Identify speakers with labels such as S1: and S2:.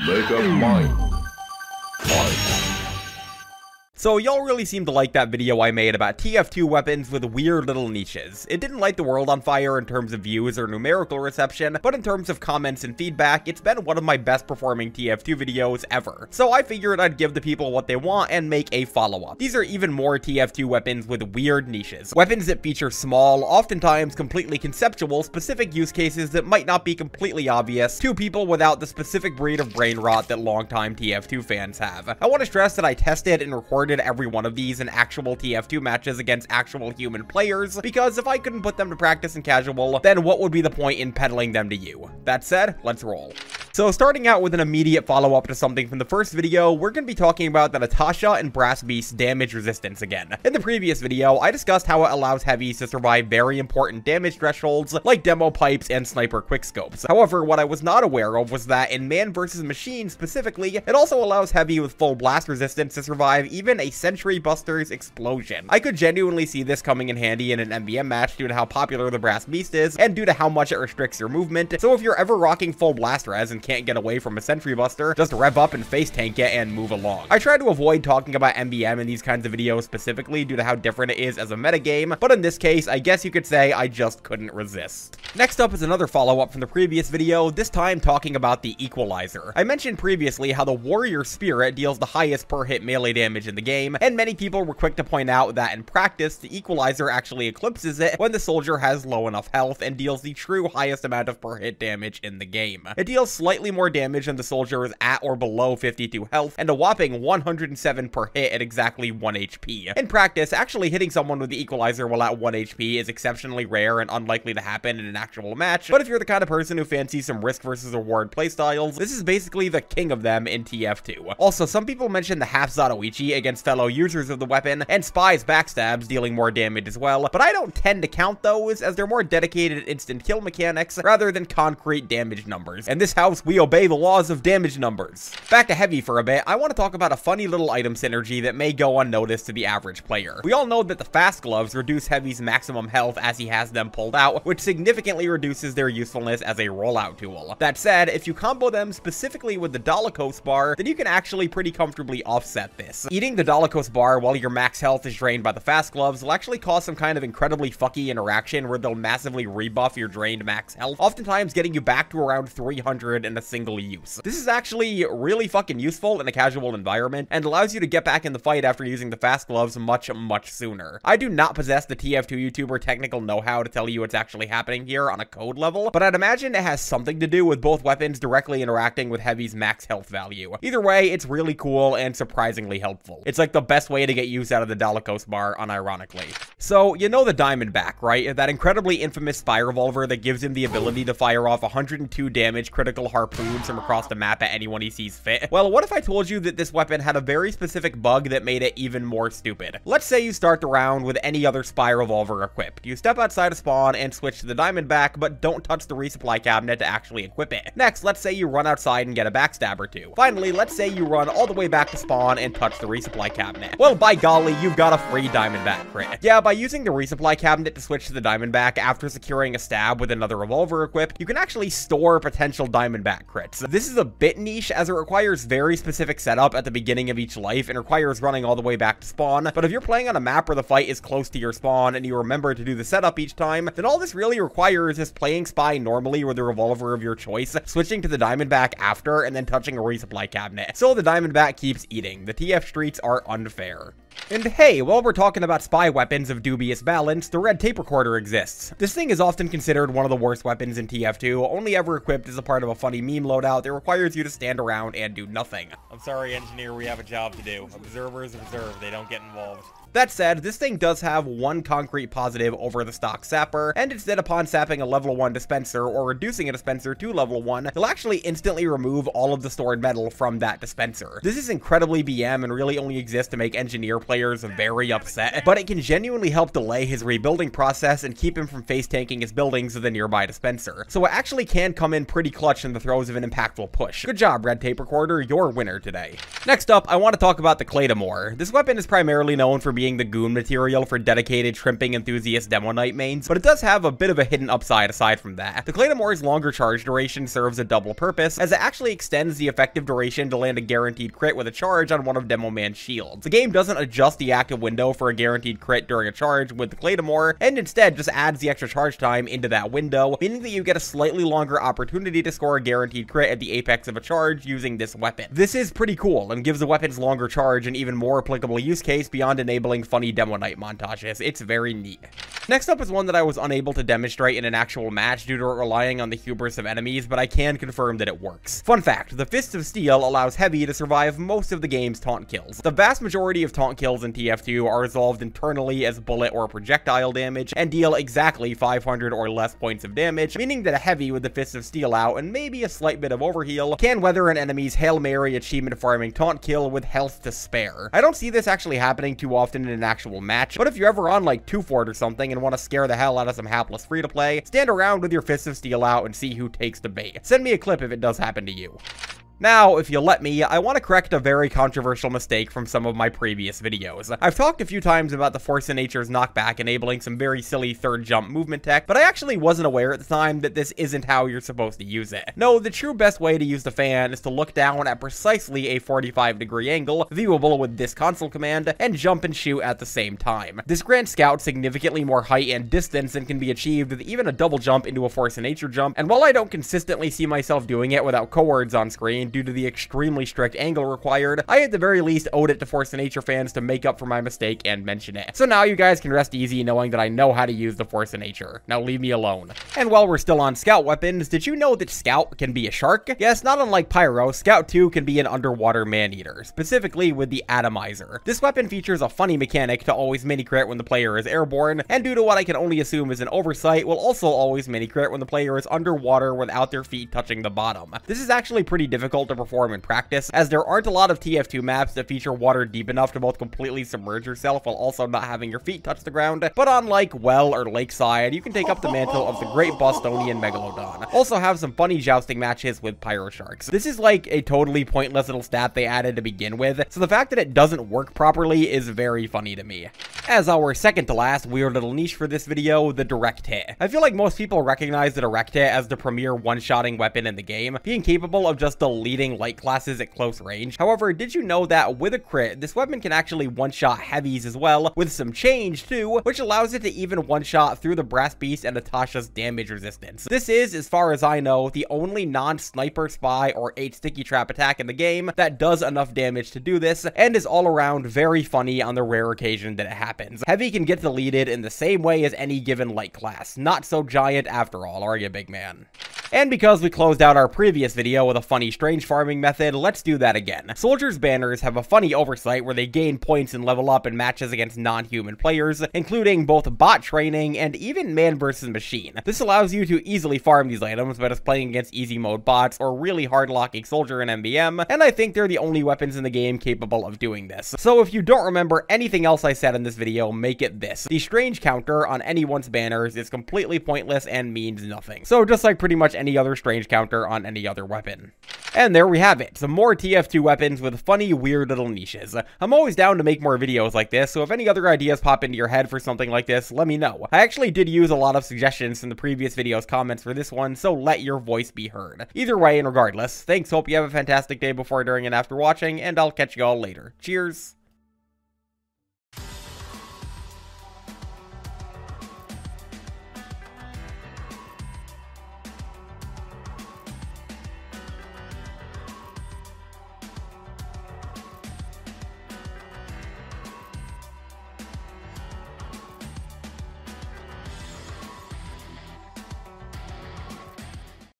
S1: Make up mine. Fight.
S2: So y'all really seem to like that video I made about TF2 weapons with weird little niches. It didn't light the world on fire in terms of views or numerical reception, but in terms of comments and feedback, it's been one of my best performing TF2 videos ever. So I figured I'd give the people what they want and make a follow-up. These are even more TF2 weapons with weird niches. Weapons that feature small, oftentimes completely conceptual, specific use cases that might not be completely obvious to people without the specific breed of brain rot that longtime TF2 fans have. I want to stress that I tested and recorded every one of these in actual TF2 matches against actual human players, because if I couldn't put them to practice in casual, then what would be the point in peddling them to you? That said, let's roll. So starting out with an immediate follow-up to something from the first video, we're going to be talking about the Natasha and Brass Beast's damage resistance again. In the previous video, I discussed how it allows heavies to survive very important damage thresholds like demo pipes and sniper quickscopes. However, what I was not aware of was that in man vs. machine specifically, it also allows heavy with full blast resistance to survive even a Sentry Busters explosion. I could genuinely see this coming in handy in an MBM match due to how popular the Brass Beast is and due to how much it restricts your movement. So if you're ever rocking full blast res and can't get away from a Sentry Buster, just rev up and face tank it and move along. I try to avoid talking about MBM in these kinds of videos specifically due to how different it is as a metagame, but in this case, I guess you could say I just couldn't resist. Next up is another follow-up from the previous video, this time talking about the Equalizer. I mentioned previously how the Warrior Spirit deals the highest per hit melee damage in the game, and many people were quick to point out that in practice, the Equalizer actually eclipses it when the soldier has low enough health and deals the true highest amount of per hit damage in the game. It deals slightly more damage than the soldier is at or below 52 health, and a whopping 107 per hit at exactly 1 HP. In practice, actually hitting someone with the Equalizer while at 1 HP is exceptionally rare and unlikely to happen in an actual match, but if you're the kind of person who fancies some risk versus reward playstyles, this is basically the king of them in TF2. Also, some people mention the half Zatoichi against fellow users of the weapon, and Spy's backstabs dealing more damage as well, but I don't tend to count those as they're more dedicated instant kill mechanics rather than concrete damage numbers. In this house, we obey the laws of damage numbers. Back to heavy for a bit, I want to talk about a funny little item synergy that may go unnoticed to the average player. We all know that the fast gloves reduce heavy's maximum health as he has them pulled out, which significantly reduces their usefulness as a rollout tool. That said, if you combo them specifically with the Dolichos bar, then you can actually pretty comfortably offset this. Eating the Dolichos bar while your max health is drained by the fast gloves will actually cause some kind of incredibly fucky interaction where they'll massively rebuff your drained max health, oftentimes getting you back to around 300 in a single use. This is actually really fucking useful in a casual environment and allows you to get back in the fight after using the fast gloves much sooner. I do not possess the TF2 YouTuber technical know-how to tell you what's actually happening here on a code level, but I'd imagine it has something to do with both weapons directly interacting with heavy's max health value. Either way, it's really cool and surprisingly helpful. It's like the best way to get use out of the Dolichos bar, unironically. So, you know the Diamondback, right? That incredibly infamous spy revolver that gives him the ability to fire off 102 damage critical harpoons from across the map at anyone he sees fit. Well, what if I told you that this weapon had a very specific bug that made it even more stupid? Let's say you start the round with any other spy revolver equipped. You step outside of spawn and switch to the Diamondback, but don't touch the resupply cabinet to actually equip it. Next, let's say you run outside and get a backstab or two. Finally, let's say you run all the way back to spawn and touch the resupply cabinet. Well, by golly, you've got a free Diamondback crit. Yeah, by using the resupply cabinet to switch to the Diamondback after securing a stab with another revolver equipped, you can actually store potential Diamondback crits. This is a bit niche as it requires very specific setup at the beginning of each life and requires running all the way back to spawn, but if you're playing on a map where the fight is close to your spawn and you remember to do the setup each time, then all this really requires is playing spy normally with the revolver of your choice, switching to the Diamondback after, and then touching a resupply cabinet. So the Diamondback keeps eating. The TF streets are unfair. And hey, while we're talking about spy weapons of dubious balance, the red tape recorder exists. This thing is often considered one of the worst weapons in TF2, only ever equipped as a part of a funny meme loadout that requires you to stand around and do nothing.
S3: I'm sorry, engineer, we have a job to do. Observers observe, they don't get involved.
S2: That said, this thing does have one concrete positive over the stock sapper, and it's that upon sapping a level 1 dispenser or reducing a dispenser to level 1, it'll actually instantly remove all of the stored metal from that dispenser. This is incredibly BM and really only exists to make engineer players very upset, but it can genuinely help delay his rebuilding process and keep him from face tanking his buildings to the nearby dispenser. So it actually can come in pretty clutch in the throes of an impactful push. Good job, red tape recorder, you're winner today. Next up, I want to talk about the Claymore. This weapon is primarily known for being being the goon material for dedicated shrimping enthusiast Demo Knight mains, but it does have a bit of a hidden upside aside from that. The Claymore's longer charge duration serves a double purpose, as it actually extends the effective duration to land a guaranteed crit with a charge on one of Demo Man's shields. The game doesn't adjust the active window for a guaranteed crit during a charge with the Claymore, and instead just adds the extra charge time into that window, meaning that you get a slightly longer opportunity to score a guaranteed crit at the apex of a charge using this weapon. This is pretty cool, and gives the weapon's longer charge an even more applicable use case beyond enabling funny Demo Knight montages. It's very neat. Next up is one that I was unable to demonstrate in an actual match due to it relying on the hubris of enemies, but I can confirm that it works. Fun fact, the Fists of Steel allows Heavy to survive most of the game's taunt kills. The vast majority of taunt kills in TF2 are resolved internally as bullet or projectile damage, and deal exactly 500 or less points of damage, meaning that a Heavy with the Fists of Steel out and maybe a slight bit of overheal can weather an enemy's Hail Mary achievement farming taunt kill with health to spare. I don't see this actually happening too often in an actual match, but if you're ever on like 2 Fort or something and want to scare the hell out of some hapless free-to-play, stand around with your Fists of Steel out and see who takes the bait. Send me a clip if it does happen to you. Now, if you'll let me, I want to correct a very controversial mistake from some of my previous videos. I've talked a few times about the Force of Nature's knockback enabling some very silly third jump movement tech, but I actually wasn't aware at the time that this isn't how you're supposed to use it. No, the true best way to use the fan is to look down at precisely a 45-degree angle, viewable with this console command, and jump and shoot at the same time. This grants Scout significantly more height and distance than can be achieved with even a double jump into a Force of Nature jump, and while I don't consistently see myself doing it without coords on screen, due to the extremely strict angle required, I at the very least owed it to Force of Nature fans to make up for my mistake and mention it. So now you guys can rest easy knowing that I know how to use the Force of Nature. Now leave me alone. And while we're still on Scout weapons, did you know that Scout can be a shark? Yes, not unlike Pyro, Scout 2 can be an underwater man-eater, specifically with the Atomizer. This weapon features a funny mechanic to always mini-crit when the player is airborne, and due to what I can only assume is an oversight, will also always mini-crit when the player is underwater without their feet touching the bottom. This is actually pretty difficult to perform in practice, as there aren't a lot of TF2 maps that feature water deep enough to both completely submerge yourself while also not having your feet touch the ground, but on like Well or Lakeside, you can take up the mantle of the Great Bostonian Megalodon. Also have some funny jousting matches with Pyro Sharks. This is like a totally pointless little stat they added to begin with, so the fact that it doesn't work properly is very funny to me. As our second to last weird little niche for this video, the direct hit. I feel like most people recognize the direct hit as the premier one-shotting weapon in the game, being capable of just deleting light classes at close range. However, did you know that with a crit, this weapon can actually one-shot heavies as well, with some change too, which allows it to even one-shot through the Brass Beast and Natasha's damage resistance. This is, as far as I know, the only non-sniper, spy, or 8 sticky trap attack in the game that does enough damage to do this, and is all around very funny on the rare occasion that it happens. Heavy can get deleted in the same way as any given light class. Not so giant after all, are you, big man? And because we closed out our previous video with a funny strange farming method, let's do that again. Soldiers' banners have a funny oversight where they gain points and level up in matches against non-human players, including both bot training and even man versus machine. This allows you to easily farm these items by just playing against easy mode bots or really hard locking soldier in MBM, and I think they're the only weapons in the game capable of doing this. So if you don't remember anything else I said in this video, make it this. The strange counter on anyone's banners is completely pointless and means nothing. So just like pretty much any other strange counter on any other weapon. And there we have it, some more TF2 weapons with funny, weird little niches. I'm always down to make more videos like this, so if any other ideas pop into your head for something like this, let me know. I actually did use a lot of suggestions from the previous video's comments for this one, so let your voice be heard. Either way and regardless, thanks, hope you have a fantastic day before, during, and after watching, and I'll catch you all later. Cheers!